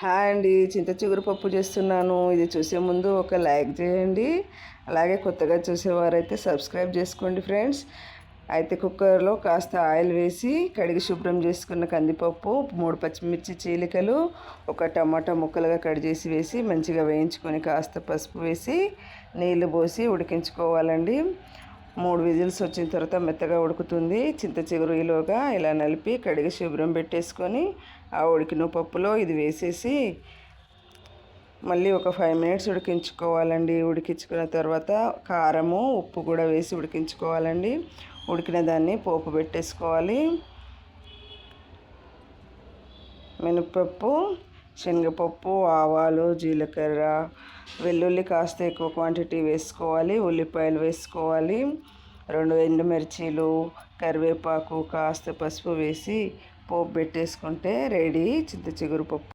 Hi అండి, చింత చిగురు పప్పు చేస్తున్నాను. ఇది చూసే ముందు ఒక లైక్ చేయండి. అలాగే కొత్తగా చూసేవారైతే సబ్స్క్రైబ్ చేసుకోండి ఫ్రెండ్స్. అయితే కుక్కర్లో కాస్త ఆయిల్ వేసి కడిగి శుభ్రం చేసుకున్న కందిపప్పు, 3 పచ్చిమిర్చి చీలికలు, ఒక టమాటా ముక్కలుగా కట్ చేసి వేసి మంచిగా వేయించుకొని కాస్త పసుపు వేసి నీళ్లు పోసి ఉడికించుకోవాలండి. 3 విజిల్స్ వచ్చిన తర్వాత మెత్తగా ఉడుకుతుంది. చింత చిగురు ఈలోగా ఇలా నలిపి కడిగి శుభ్రం పెట్టేసుకొని ఆ ఉడికిన పప్పులో ఇది వేసేసి మళ్ళీ ఒక 5 మినిట్స్ ఉడికించుకోవాలండి. ఉడికించుకున్న తర్వాత కారము, ఉప్పు కూడా వేసి ఉడికించుకోవాలండి. ఉడికిన దాన్ని పోపు పెట్టేసుకోవాలి. మినపప్పు, శనగపప్పు, ఆవాలు, జీలకర్ర, వెల్లుల్లి కాస్త ఎక్కువ క్వాంటిటీ వేసుకోవాలి. ఉల్లిపాయలు వేసుకోవాలి. 2 ఎండుమిర్చీలు, కరివేపాకు, కాస్త పసుపు వేసి పోపు పెట్టేసుకుంటే రెడీ చింత చిగురు పప్పు.